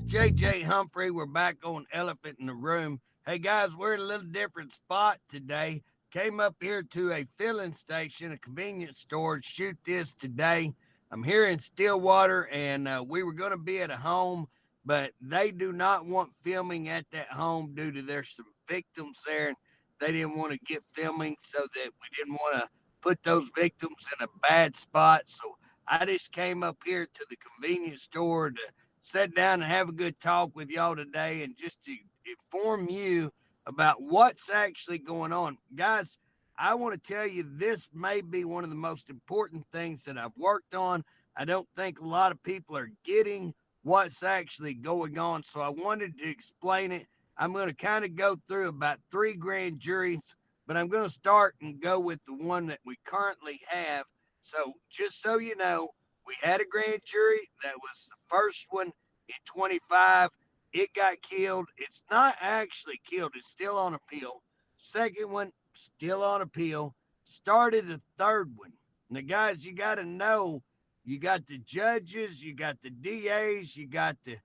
JJ Humphrey. We're back on Elephant in the Room. Hey guys, we're in a little different spot today. Came up here to a filling station, a convenience store to shoot this today. I'm here in Stillwater, and we were going to be at a home, but they do not want filming at that home due to there's some victims there, and they didn't want to get filming, so that we didn't want to put those victims in a bad spot. So I just came up here to the convenience store to sit down and have a good talk with y'all today and just to inform you about what's actually going on. Guys, I want to tell you this may be one of the most important things that I've worked on. I don't think a lot of people are getting what's actually going on, so I wanted to explain it. I'm going to kind of go through about 3 grand juries, but I'm going to start and go with the one that we currently have. So, just so you know, we had a grand jury. That was the first one in 25. It got killed. It's not actually killed. It's still on appeal. Second one, still on appeal. Started a third one. Now, guys, you got to know, you got the judges, you got the DAs, you got the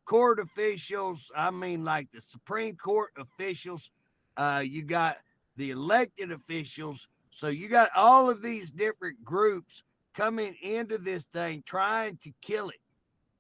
court officials. I mean, like the Supreme Court officials. You got the elected officials. So you got all of these different groups coming into this thing trying to kill it.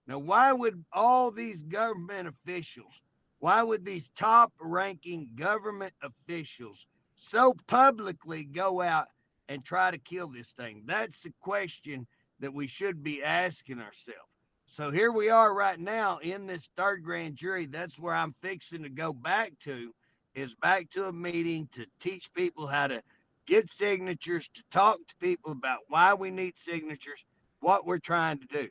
Now, why would all these government officials, why would these top ranking government officials so publicly go out and try to kill this thing? That's the question that we should be asking ourselves. So here we are right now in this third grand jury. That's where I'm fixing to go back to, is back to a meeting to teach people how to get signatures, to talk to people about why we need signatures, what we're trying to do.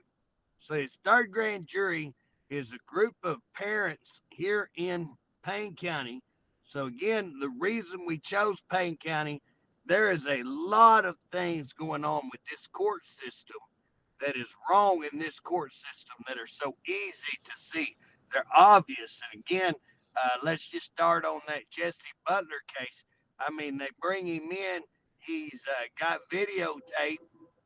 So this third grand jury is a group of parents here in Payne County. So again, the reason we chose Payne County, there is a lot of things going on with this court system that is wrong in this court system that are so easy to see. They're obvious. And again, let's just start on that Jesse Butler case. I mean, they bring him in. He's got videotape,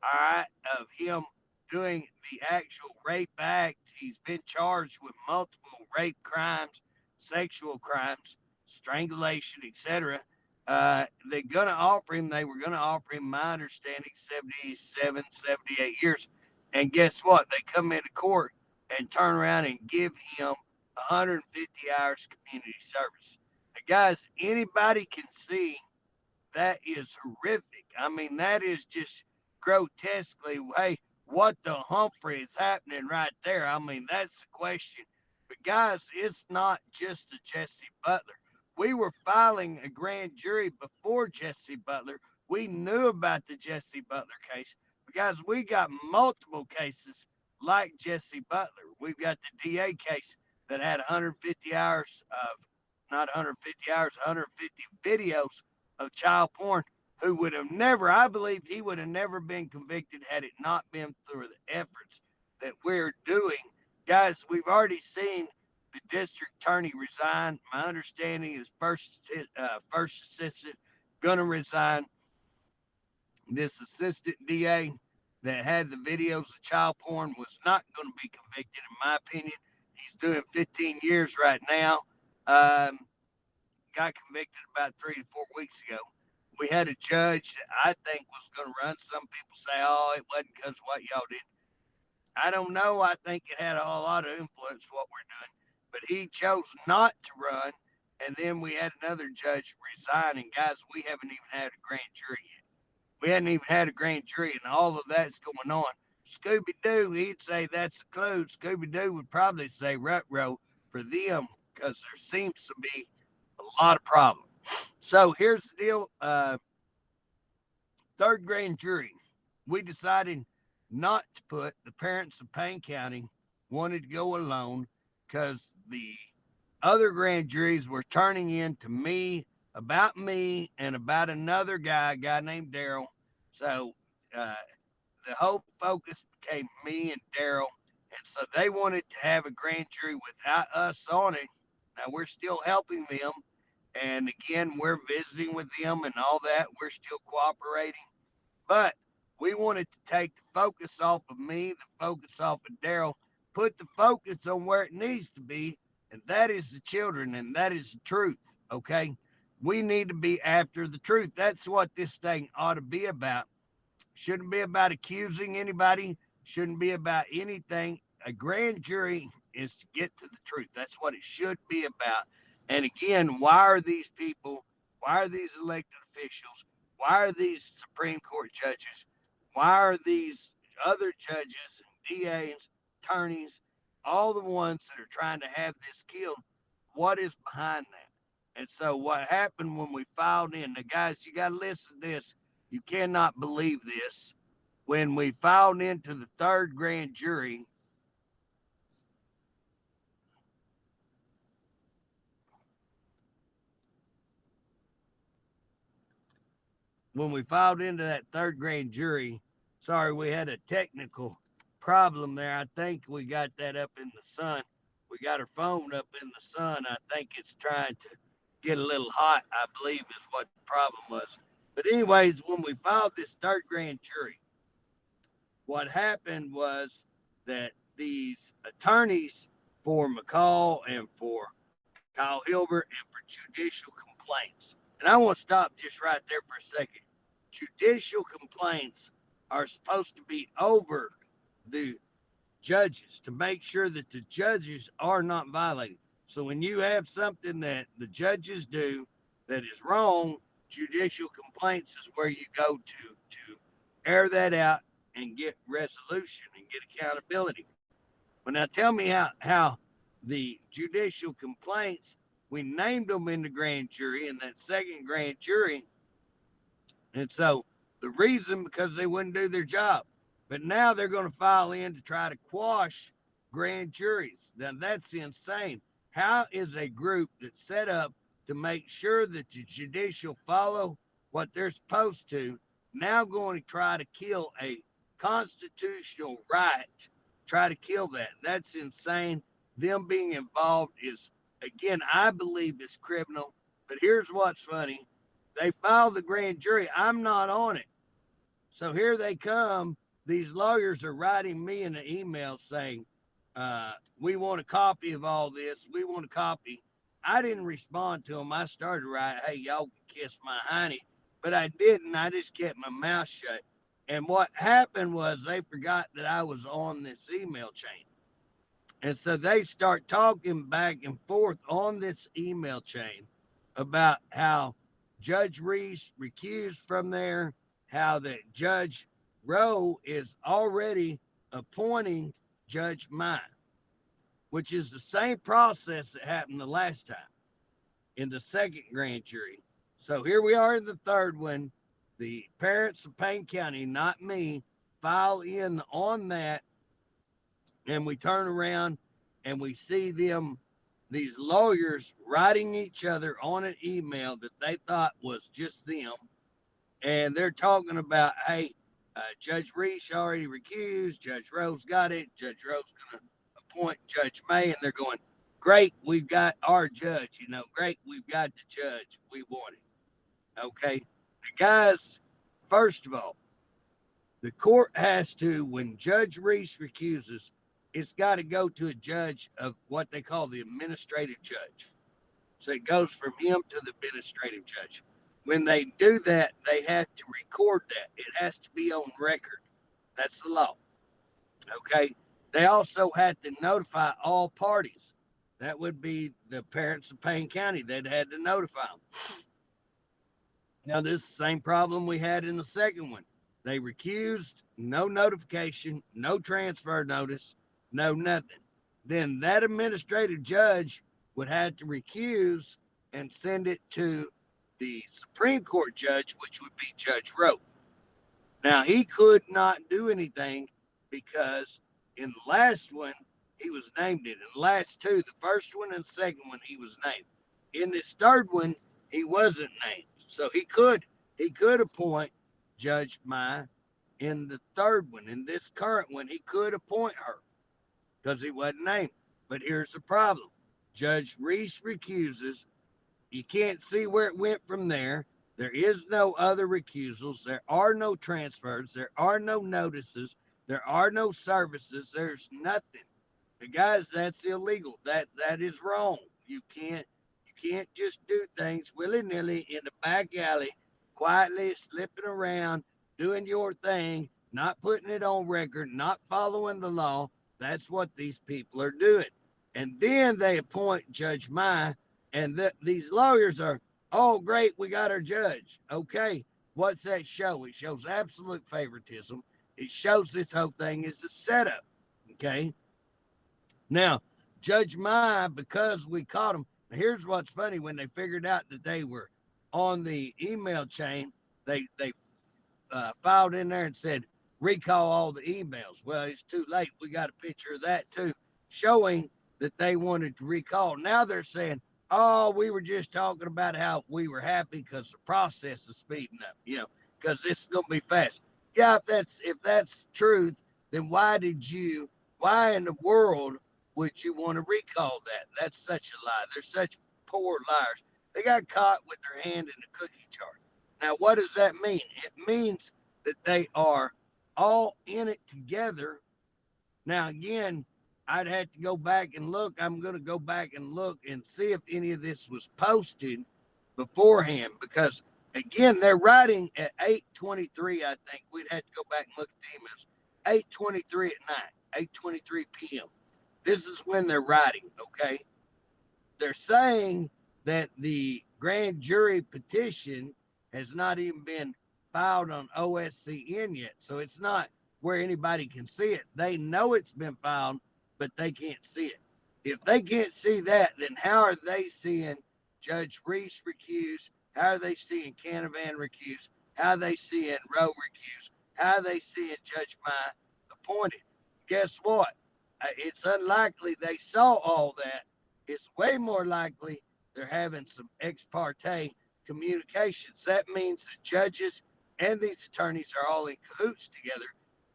all right, of him doing the actual rape act. He's been charged with multiple rape crimes, sexual crimes, strangulation, etc. They were going to offer him, my understanding, 77, 78 years. And guess what? They come into court and turn around and give him 150 hours community service. Now, guys, anybody can see that is horrific. I mean, that is just grotesquely, hey, what the Humphrey is happening right there? I mean, that's the question. But guys, it's not just the Jesse Butler. We were filing a grand jury before Jesse Butler. We knew about the Jesse Butler case. But guys, we got multiple cases like Jesse Butler. We've got the DA case that had 150 hours of, not 150 hours, 150 videos of child porn, who would have never, I believe he would have never been convicted had it not been through the efforts that we're doing. Guys, we've already seen the district attorney resign. My understanding is first assistant going to resign. This assistant DA that had the videos of child porn was not going to be convicted, in my opinion. He's doing 15 years right now. Got convicted about 3 to 4 weeks ago. We had a judge that I think was going to run. Some people say, oh, it wasn't because of what y'all did. I don't know. I think it had a whole lot of influence what we're doing. But he chose not to run. And then we had another judge resign. And guys, we haven't even had a grand jury yet. We hadn't even had a grand jury, and all of that's going on. Scooby-Doo, he'd say that's a clue. Scooby-Doo would probably say rut-row for them because there seems to be a lot of problems. So here's the deal. Third grand jury, we decided not to put the parents of Payne County wanted to go alone because the other grand juries were turning in to me and about another guy, a guy named Daryl. So the whole focus became me and Daryl. And so they wanted to have a grand jury without us on it. Now we're still helping them. And again, we're visiting with them and all that. We're still cooperating. But we wanted to take the focus off of me, the focus off of Daryl, put the focus on where it needs to be, and that is the children, and that is the truth, okay? We need to be after the truth. That's what this thing ought to be about. Shouldn't be about accusing anybody, shouldn't be about anything. A grand jury is to get to the truth. That's what it should be about. And again, why are these people, why are these elected officials, why are these Supreme Court judges, why are these other judges and DAs, attorneys, all the ones that are trying to have this killed? What is behind that? And so what happened when we filed in, now guys, you got to listen to this. You cannot believe this. When we filed into the third grand jury, when we filed into that third grand jury, sorry, we had a technical problem there. I think we got that up in the sun. We got our phone up in the sun. I think it's trying to get a little hot, I believe is what the problem was. But anyways, when we filed this third grand jury, what happened was that these attorneys for McCall and for Kyle Hilbert and for judicial complaints, and I want to stop just right there for a second. Judicial complaints are supposed to be over the judges to make sure that the judges are not violated. So when you have something that the judges do that is wrong, judicial complaints is where you go to air that out and get resolution and get accountability. Well, now tell me how the judicial complaints, we named them in the grand jury, in that second grand jury. And so the reason, because they wouldn't do their job. But now they're going to file in to try to quash grand juries. Now that's insane. How is a group that's set up to make sure that the judicial follow what they're supposed to now going to try to kill a constitutional right, try to kill that? That's insane. Them being involved is, again, I believe is criminal. But here's what's funny. They filed the grand jury. I'm not on it. So here they come. These lawyers are writing me an email saying, we want a copy of all this. We want a copy. I didn't respond to them. I started writing, hey, y'all can kiss my hiney. But I didn't. I just kept my mouth shut. And what happened was they forgot that I was on this email chain. And so they start talking back and forth on this email chain about how Judge Reese recused from there, how that Judge Rowe is already appointing Judge Mine, which is the same process that happened the last time in the second grand jury. So here we are in the third one. The parents of Payne County, not me, file in on that, and we turn around and we see them, these lawyers, writing each other on an email that they thought was just them. And they're talking about, hey, Judge Reese already recused. Judge Rowe's got it. Judge Rowe's going to appoint Judge May. And they're going, great, we've got our judge. Great, we've got the judge we wanted. Okay. The guys, first of all, the court has to, when Judge Reese recuses, it's got to go to a judge of what they call the administrative judge. So it goes from him to the administrative judge. When they do that, they have to record that. It has to be on record. That's the law. Okay. They also had to notify all parties. That would be the parents of Payne County. They'd had to notify them. Now, this is the same problem we had in the second one. They recused, no notification, no transfer notice, no nothing. Then that administrative judge would have to recuse and send it to the Supreme Court judge, which would be Judge Rowe. Now, he could not do anything because in the last one, he was named it. In the last two, the first one and the second one, he was named. In this third one, he wasn't named. So he could appoint Judge Mai in the third one. In this current one, he could appoint her because he wasn't named. But here's the problem. Judge Reese recuses. You can't see where it went from there. There is no other recusals. There are no transfers. There are no notices. There are no services. There's nothing. Guys, that's illegal. That is wrong. You can't just do things willy-nilly in the back alley, quietly slipping around, doing your thing, not putting it on record, not following the law. That's what these people are doing. And then they appoint Judge Mai, and these lawyers are, oh, great, we got our judge. Okay, what's that show? It shows absolute favoritism. It shows this whole thing is a setup. Okay. Now, Judge Mai, because we caught him, here's what's funny. When they figured out that they were on the email chain, they filed in there and said, recall all the emails. Well, it's too late. We got a picture of that too, showing that they wanted to recall. Now they're saying, oh, we were just talking about how we were happy because the process is speeding up, because this is going to be fast. Yeah, if that's truth, then why in the world would you want to recall that? That's such a lie. They're such poor liars. They got caught with their hand in the cookie jar. Now, what does that mean? It means that they are all in it together. Now, again, I'd have to go back and look. I'm going to go back and look and see if any of this was posted beforehand because, again, they're writing at 8:23, I think. We'd have to go back and look at the emails. 8:23 at night, 8:23 p.m. This is when they're writing, okay? They're saying that the grand jury petition has not even been filed on OSCN yet. So it's not where anybody can see it. They know it's been filed, but they can't see it. If they can't see that, then how are they seeing Judge Reese recuse? How are they seeing Canavan recuse? How are they seeing Roe recuse? How are they seeing Judge Mai appointed? Guess what? It's unlikely they saw all that. It's way more likely they're having some ex parte communications. That means the judges and these attorneys are all in cahoots together,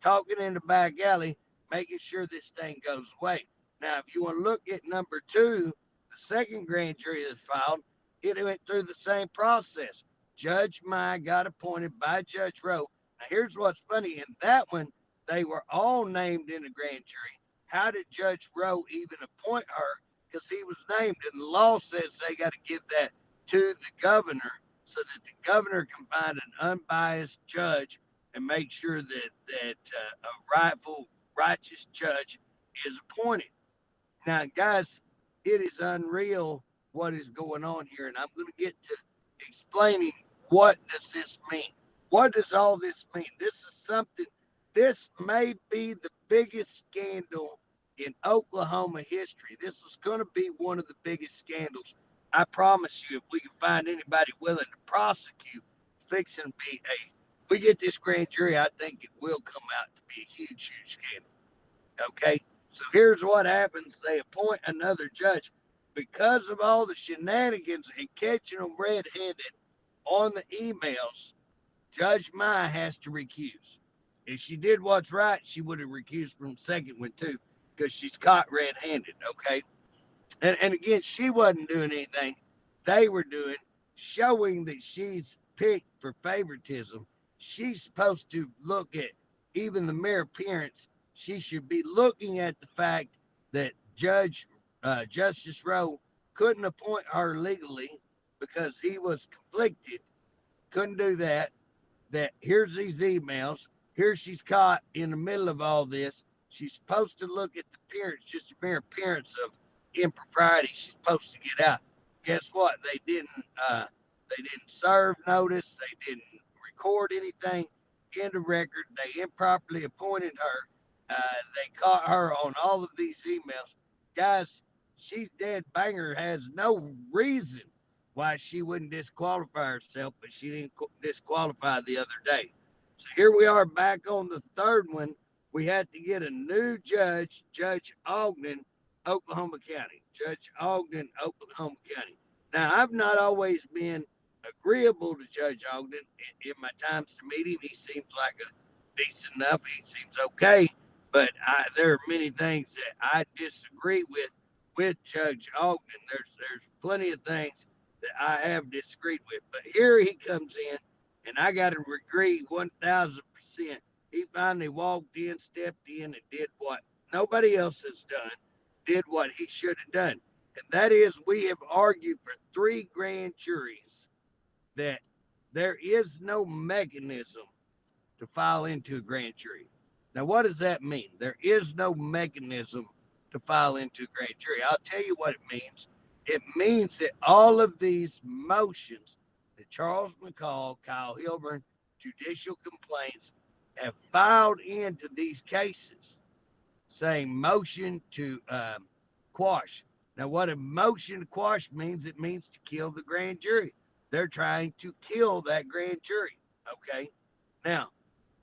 talking in the back alley, making sure this thing goes away. Now, if you want to look at number 2, the second grand jury that filed, it went through the same process. Judge Mai got appointed by Judge Roe. Now, here's what's funny. In that one, they were all named in the grand jury. How did Judge Roe even appoint her? Because he was named, and the law says they got to give that to the governor so that the governor can find an unbiased judge and make sure that a rightful, righteous judge is appointed. Now, guys, it is unreal what is going on here, and I'm going to get to explaining what does this mean. What does all this mean? This may be the biggest scandal in Oklahoma history. This is going to be one of the biggest scandals. I promise you, if we can find anybody willing to prosecute, fixing to be if we get this grand jury, I think it will come out to be a huge, huge scandal. Okay? So here's what happens. They appoint another judge. Because of all the shenanigans and catching them red-handed on the emails, Judge Mai has to recuse. If she did what's right, she would have recused from the second one too, because she's caught red-handed, okay? And again, she wasn't doing anything. They were doing, showing that she's picked for favoritism. She's supposed to look at even the mere appearance. She should be looking at the fact that Justice Roe couldn't appoint her legally because he was conflicted. Couldn't do that. That here's these emails. Here she's caught in the middle of all this. She's supposed to look at the appearance, just a mere appearance of impropriety. She's supposed to get out. Guess what? They didn't serve notice. They didn't record anything in the record. They improperly appointed her. They caught her on all of these emails. Guys, she's dead. Banger has no reason why she wouldn't disqualify herself, but she didn't disqualify the other day. So here we are back on the third one. We had to get a new judge, Judge Ogden, Oklahoma County. Judge Ogden, Oklahoma County. Now, I've not always been agreeable to Judge Ogden in my times to meet him. He seems like a decent enough. He seems okay. But there are many things that I disagree with Judge Ogden. There's plenty of things that I have disagreed with. But here he comes in, and I got to agree 1,000%. He finally walked in, stepped in, and did what nobody else has done. did what he should have done. And that is, we have argued for 3 grand juries that there is no mechanism to file into a grand jury. Now, what does that mean? There is no mechanism to file into a grand jury. I'll tell you what it means. It means that all of these motions that Charles McCall, Kyle Hilburn, Judicial Complaints have filed into these cases saying motion to quash. Now, what a motion to quash means, it means to kill the grand jury. They're trying to kill that grand jury. Okay. Now,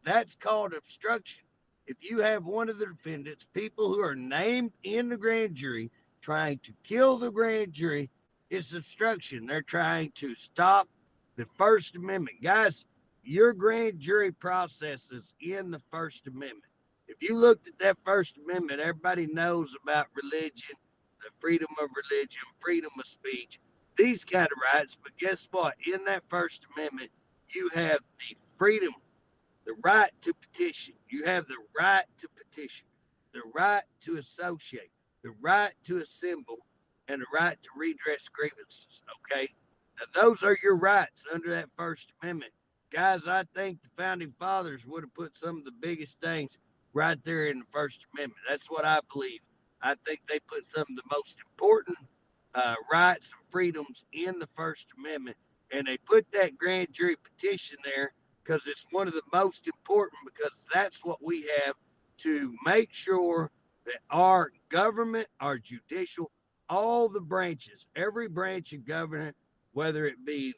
that's called obstruction. If you have one of the defendants, people who are named in the grand jury, trying to kill the grand jury, it's obstruction. They're trying to stop the First Amendment. Guys, your grand jury process is in the First Amendment. If you looked at that First Amendment, everybody knows about religion, the freedom of religion, freedom of speech, these kind of rights. But guess what? In that First Amendment, you have the freedom, the right to petition. You have the right to petition, the right to associate, the right to assemble, and the right to redress grievances. Okay? Now, those are your rights under that First Amendment. Guys, I think the Founding Fathers would have put some of the biggest things right there in the First Amendment. That's what I believe. I think they put some of the most important rights and freedoms in the First Amendment, and they put that grand jury petition there because it's one of the most important, because that's what we have to make sure that our government, our judicial, all the branches, every branch of government, whether it be,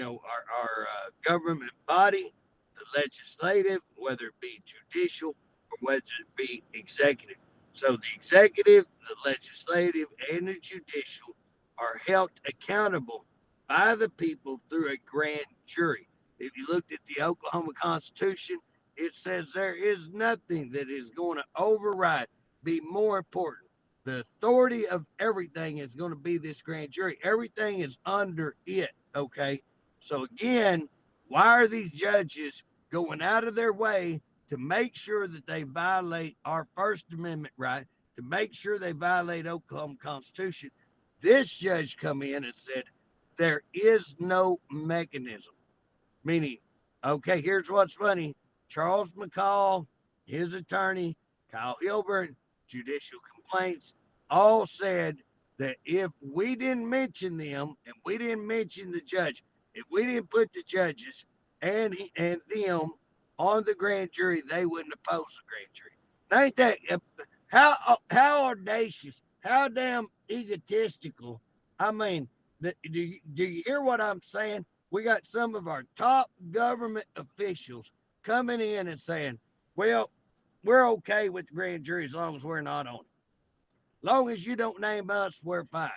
our government body, the legislative, whether it be judicial, or whether it be executive. So the executive, the legislative, and the judicial are held accountable by the people through a grand jury. If you looked at the Oklahoma Constitution, it says there is nothing that is going to override, be more important. The authority of everything is going to be this grand jury. Everything is under it, okay? So again, why are these judges going out of their way to make sure that they violate our First Amendment right, to make sure they violate Oklahoma Constitution? This judge come in and said, there is no mechanism. Meaning, okay, here's what's funny. Charles McCall, his attorney, Kyle Hilburn, Judicial Complaints, all said that if we didn't mention them and we didn't mention the judge, if we didn't put the judges and them on the grand jury, they wouldn't oppose the grand jury. Now, ain't that how audacious, how damn egotistical? I mean, do you hear what I'm saying? We got some of our top government officials coming in and saying, well, we're okay with the grand jury as long as we're not on it. Long as you don't name us, we're fine.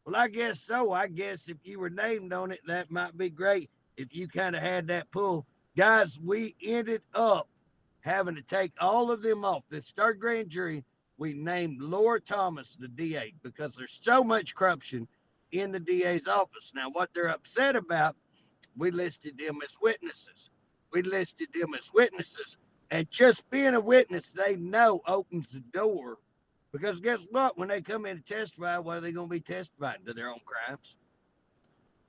Well, I guess so. I guess if you were named on it, that might be great if you kind of had that pull. Guys, we ended up having to take all of them off. This third grand jury, we named Laura Thomas the DA because there's so much corruption in the DA's office. Now, what they're upset about, we listed them as witnesses. And just being a witness, they know opens the door. Because guess what? When they come in to testify, what are they going to be testifying to? Their own crimes.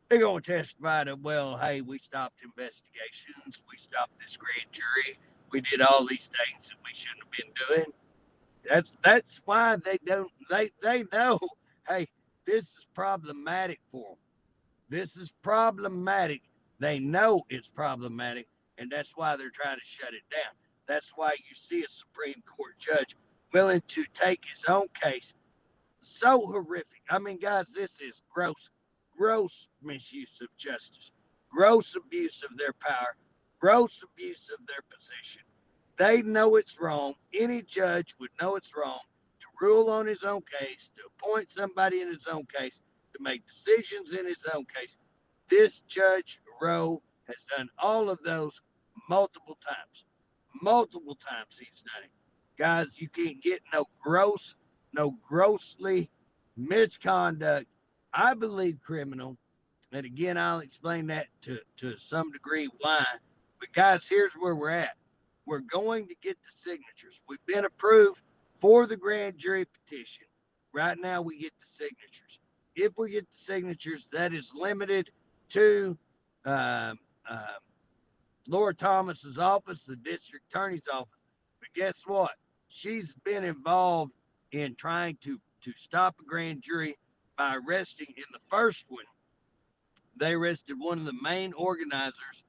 They're going to testify to, well, hey, we stopped investigations. We stopped this grand jury. We did all these things that we shouldn't have been doing. That's why they don't, they know, hey, this is problematic for them. This is problematic. They know it's problematic, and that's why they're trying to shut it down. That's why you see a Supreme Court judge willing to take his own case. So horrific. I mean, guys, this is gross misuse of justice, gross abuse of their power, gross abuse of their position. They know it's wrong. Any judge would know it's wrong to rule on his own case, to appoint somebody in his own case, to make decisions in his own case. This Judge Rowe has done all of those multiple times. Multiple times he's done it. Guys, you can't get no grossly misconduct, I believe criminal. And again, I'll explain that to some degree why. But guys, here's where we're at. We're going to get the signatures. We've been approved for the grand jury petition. Right now, we get the signatures. If we get the signatures, that is limited to uh, uh, Laura Thomas's office, the district attorney's office. But guess what? She's been involved in trying to stop a grand jury by arresting in the first one. They arrested one of the main organizers.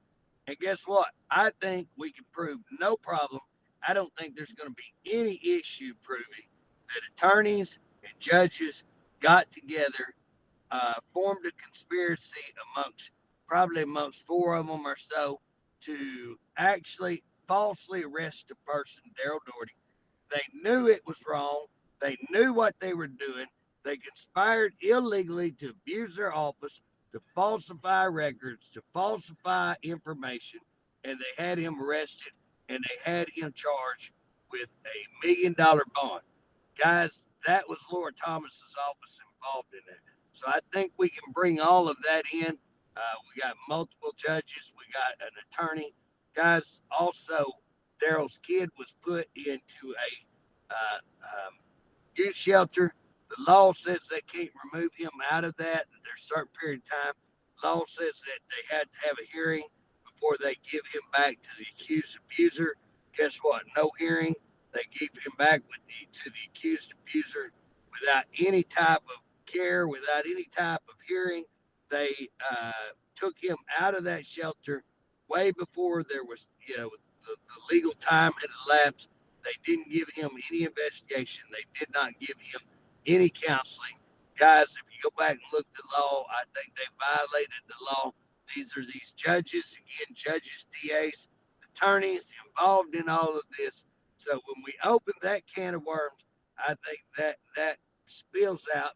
And guess what? I think we can prove no problem. I don't think there's going to be any issue proving that attorneys and judges got together, formed a conspiracy amongst four of them or so to actually falsely arrest a person, Daryl Doherty. They knew it was wrong. They knew what they were doing. They conspired illegally to abuse their office, to falsify records, to falsify information, and they had him arrested and they had him charged with $1 million bond. Guys, that was Laura Thomas's office involved in that. So I think we can bring all of that in. We got multiple judges. We got an attorney. Guys, also, Daryl's kid was put into a youth shelter. The law says they can't remove him out of that. There's a certain period of time. The law says that they had to have a hearing before they give him back to the accused abuser. Guess what? No hearing. They gave him back to the accused abuser without any type of care, without any type of hearing. They took him out of that shelter way before there was, the legal time had elapsed. They didn't give him any investigation. They did not give him any counseling. Guys, if you go back and look at the law, I think they violated the law. These are these judges, again, judges, DAs, attorneys involved in all of this. So when we open that can of worms, I think that spills out.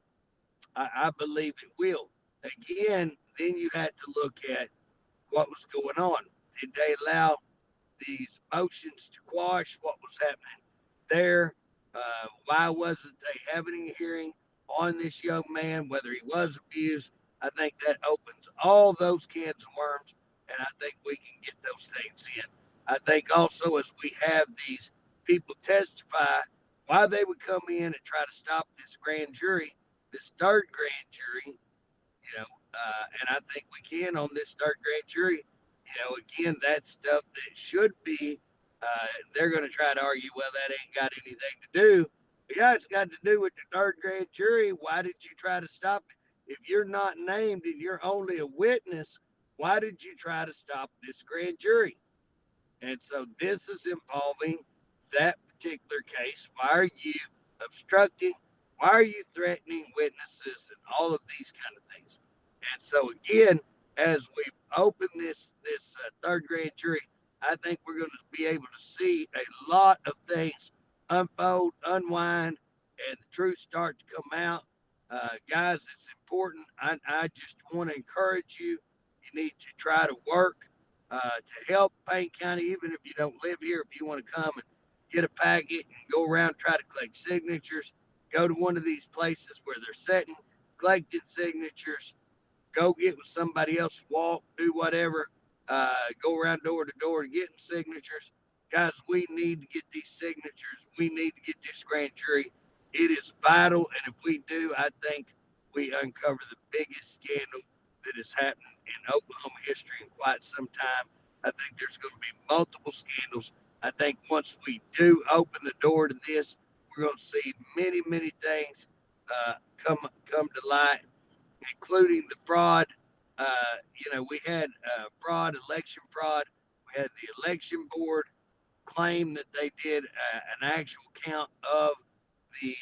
I believe it will. Again, then you had to look at what was going on. Did they allow these motions to quash what was happening there? Why wasn't they having a hearing on this young man, whether he was abused? I think that opens all those cans of worms, and I think we can get those things in. I think also as we have these people testify why they would come in and try to stop this grand jury, this third grand jury, and I think we can on this third grand jury. Again, that's stuff that should be, they're going to try to argue, well, that ain't got anything to do. But yeah, it's got to do with the third grand jury. Why did you try to stop it? If you're not named and you're only a witness, why did you try to stop this grand jury? And so this is involving that particular case. Why are you obstructing? Why are you threatening witnesses and all of these kind of things? And so again, as we open this third grand jury, I think we're going to be able to see a lot of things unfold, unwind, and the truth start to come out. Guys, it's important. I just want to encourage you. You need to try to work to help Payne County, even if you don't live here. If you want to come and get a packet and go around, try to collect signatures, go to one of these places where they're sitting, collecting signatures, go get with somebody else, walk, do whatever, go around door to door to getting signatures. Guys, we need to get these signatures. We need to get this grand jury. It is vital, and if we do, I think we uncover the biggest scandal that has happened in Oklahoma history in quite some time. I think there's going to be multiple scandals. I think once we do open the door to this, we're going to see many, many things come to light, including the fraud. We had fraud, election fraud. We had the election board claim that they did an actual count of the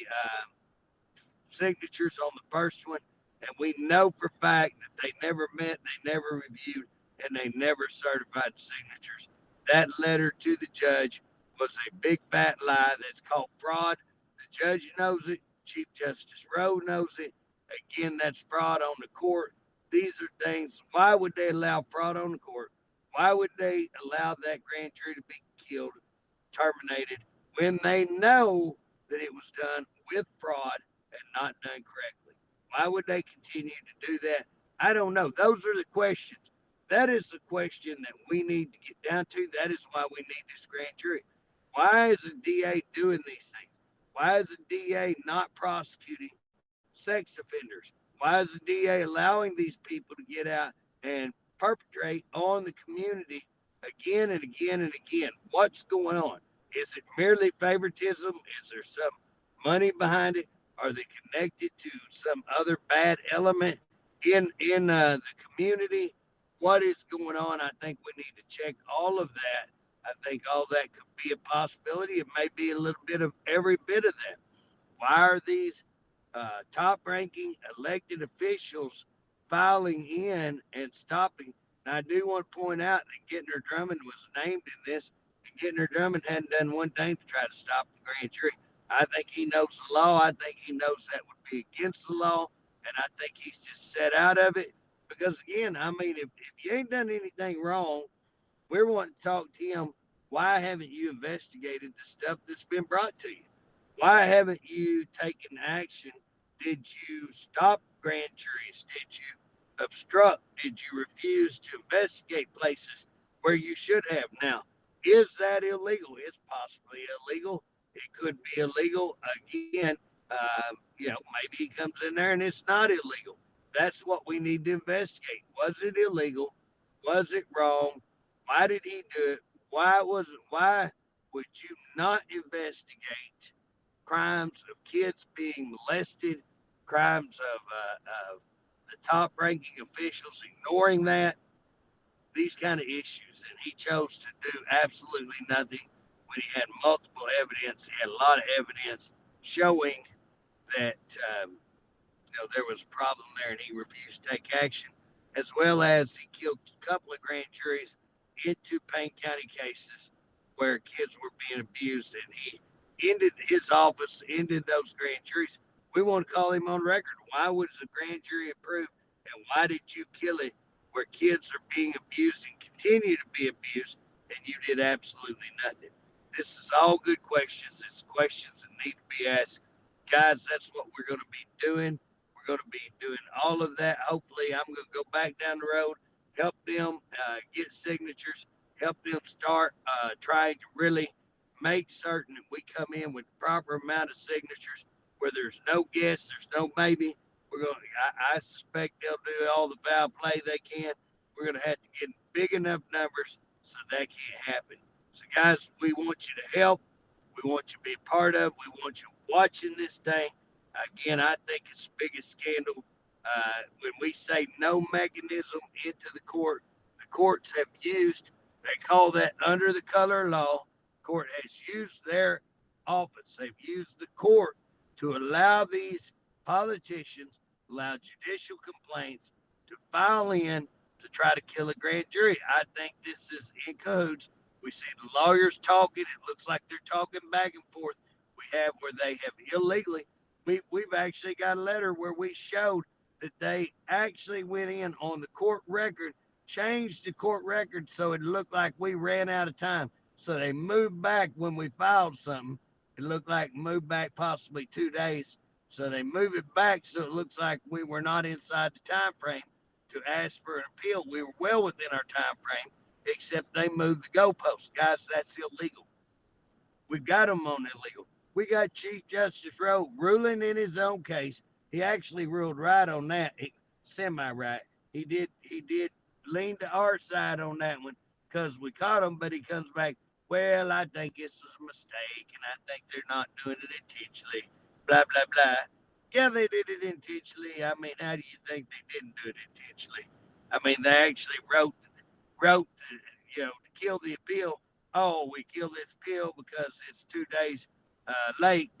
signatures on the first one. And we know for a fact that they never met, they never reviewed, and they never certified signatures. That letter to the judge was a big fat lie that's called fraud. The judge knows it. Chief Justice Rowe knows it. Again, that's fraud on the court. These are things. Why would they allow fraud on the court? Why would they allow that grand jury to be killed, terminated, when they know that it was done with fraud and not done correctly? Why would they continue to do that? I don't know. Those are the questions. That is the question that we need to get down to. That is why we need this grand jury. Why is the DA doing these things? Why is the DA not prosecuting sex offenders. Why is the DA allowing these people to get out and perpetrate on the community again and again and again? What's going on? Is it merely favoritism? Is there some money behind it? Are they connected to some other bad element in the community? What is going on? I think we need to check all of that. I think all that could be a possibility. It may be a little bit of every bit of that. Why are these top ranking elected officials filing in and stopping? And I do want to point out that Gittner Drummond was named in this, and Gittner Drummond hadn't done one thing to try to stop the grand jury. I think he knows the law. I think he knows that would be against the law, and I think he's just set out of it. Because again, I mean, if you ain't done anything wrong, we're wanting to talk to him. Why haven't you investigated the stuff that's been brought to you? Why haven't you taken action? Did you stop grand juries? Did you obstruct? Did you refuse to investigate places where you should have? Now, is that illegal? It's possibly illegal. It could be illegal. Again, maybe he comes in there and it's not illegal. That's what we need to investigate. Was it illegal? Was it wrong? Why did he do it? Why would you not investigate crimes of kids being molested, crimes of the top ranking officials ignoring that, these kind of issues? And he chose to do absolutely nothing when he had multiple evidence. He had a lot of evidence showing that there was a problem there, and he refused to take action, as well as he killed a couple of grand juries into Payne County cases where kids were being abused, and he ended his office, ended those grand juries. We want to call him on record. Why was the grand jury approved, and why did you kill it where kids are being abused and continue to be abused, and you did absolutely nothing? This is all good questions. It's questions that need to be asked. Guys, that's what we're going to be doing. We're going to be doing all of that. Hopefully, I'm going to go back down the road, help them get signatures, help them start trying to really make certain that we come in with the proper amount of signatures where there's no guess, there's no maybe. I suspect they'll do all the foul play they can. We're going to have to get big enough numbers so that can't happen. So, guys, we want you to help. We want you to be a part of. We want you watching this thing. Again, I think it's the biggest scandal. When we say no mechanism into the courts have used, they call that under the color of law. Court has used their office. They've used the court to allow these politicians, allow judicial complaints to file in to try to kill a grand jury. I think this is in cahoots. We see the lawyers talking. It looks like they're talking back and forth. We have where they have illegally. We've actually got a letter where we showed that they actually went in on the court record, changed the court record so it looked like we ran out of time. So they moved back when we filed something. It looked like moved back possibly 2 days. So they move it back so it looks like we were not inside the time frame to ask for an appeal. We were well within our time frame, except they moved the goalposts. Guys, that's illegal. We've got them on illegal. We got Chief Justice Rowe ruling in his own case. He actually ruled right on that, semi-right. He did lean to our side on that one because we caught him, but he comes back, well, I think this was a mistake, and I think they're not doing it intentionally, blah, blah, blah. Yeah, they did it intentionally. I mean, how do you think they didn't do it intentionally? I mean, they actually wrote to kill the appeal. Oh, we killed this appeal because it's 2 days late,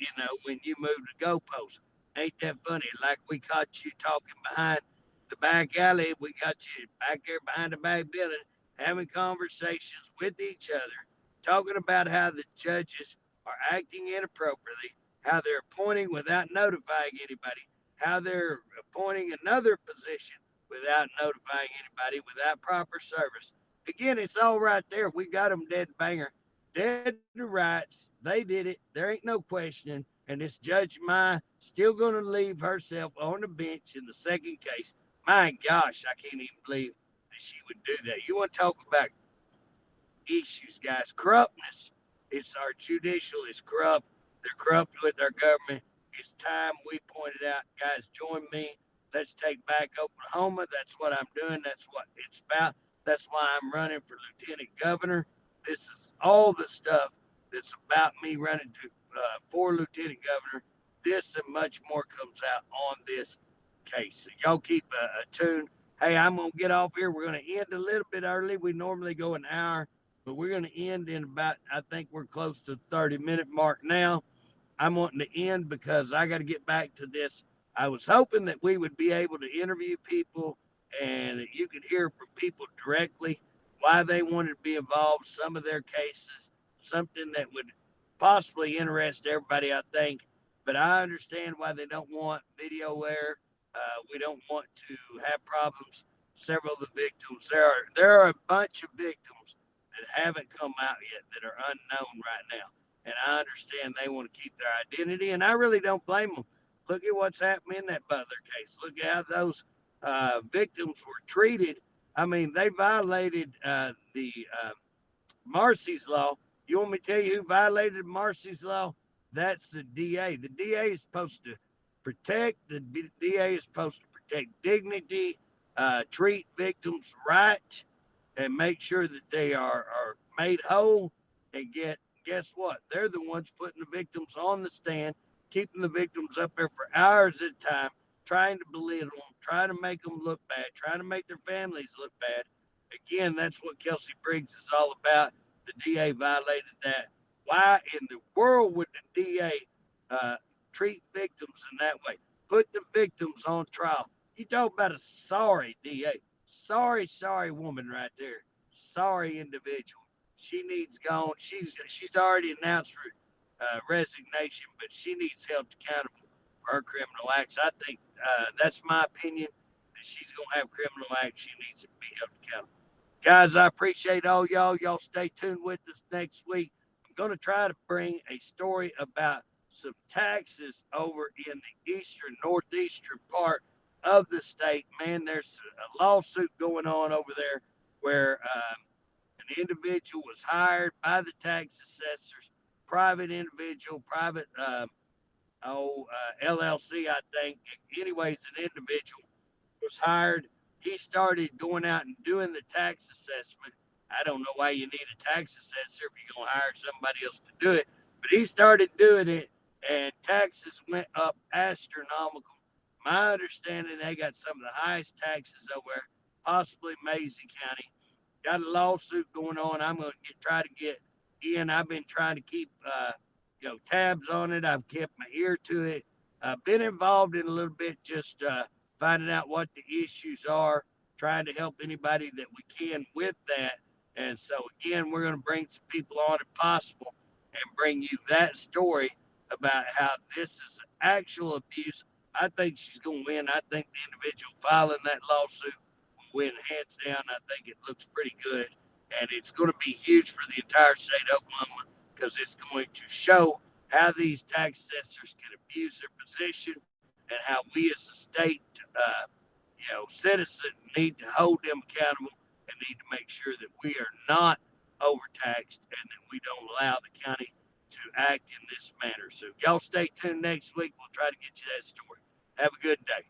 when you moved the goalpost. Ain't that funny? Like we caught you talking behind the back alley. We got you back there behind the back building having conversations with each other, talking about how the judges are acting inappropriately, how they're appointing without notifying anybody, how they're appointing another position without notifying anybody, without proper service. Again, it's all right there. We got them dead banger. Dead to rights. They did it. There ain't no questioning. And this Judge Mai still going to leave herself on the bench in the second case. My gosh, I can't even believe that she would do that. You want to talk about issues, guys? Corruptness. It's our judicial is corrupt. They're corrupt with our government. It's time we pointed out, guys, join me. Let's take back Oklahoma. That's what I'm doing. That's what it's about. That's why I'm running for lieutenant governor. This is all the stuff that's about me running for lieutenant governor. This and much more comes out on this case. So y'all keep a tune. Hey, I'm going to get off here. We're going to end a little bit early. We normally go an hour, but we're going to end in about, I think we're close to the 30-minute mark now. I'm wanting to end because I got to get back to this. I was hoping that we would be able to interview people and that you could hear from people directly why they wanted to be involved, some of their cases, something that would possibly interest everybody, I think. But I understand why they don't want video air. We don't want to have problems. Several of the victims, there are a bunch of victims that haven't come out yet that are unknown right now, and I understand they want to keep their identity, and I really don't blame them. Look at what's happening in that Butler case. Look at how those victims were treated. I mean, they violated the Marcy's law. You want me to tell you who violated Marcy's law? That's the DA. The DA is supposed to protect. The DA is supposed to protect dignity, treat victims right, and make sure that they are made whole. And guess what? They're the ones putting the victims on the stand, keeping the victims up there for hours at a time, trying to belittle them, trying to make them look bad, trying to make their families look bad. Again, that's what Kelsey Briggs is all about. The DA violated that. Why in the world would the DA treat victims in that way? Put the victims on trial. You talk about a sorry DA. Sorry woman right there. Sorry individual. She needs gone. She's already announced her resignation, but she needs held accountable for her criminal acts. I think that's my opinion that she's gonna have criminal acts. She needs to be held accountable. Guys, I appreciate all y'all. Y'all stay tuned with us next week. I'm going to try to bring a story about some taxes over in the northeastern part of the state. Man, there's a lawsuit going on over there where an individual was hired by the tax assessors, private individual, private LLC, I think. Anyways, an individual was hired. He started going out and doing the tax assessment. I don't know why you need a tax assessor if you're going to hire somebody else to do it, but he started doing it, and taxes went up astronomical. My understanding, they got some of the highest taxes over there, possibly Mason County. Got a lawsuit going on. I'm going to try to get in. I've been trying to keep tabs on it. I've kept my ear to it. I've been involved in a little bit, just finding out what the issues are, trying to help anybody that we can with that. And so, again, we're going to bring some people on if possible and bring you that story about how this is actual abuse. I think she's going to win. I think the individual filing that lawsuit will win hands down. I think it looks pretty good. And it's going to be huge for the entire state of Oklahoma because it's going to show how these tax assessors can abuse their position and how we as a state, citizen need to hold them accountable and need to make sure that we are not overtaxed and that we don't allow the county to act in this manner. So y'all stay tuned next week. We'll try to get you that story. Have a good day.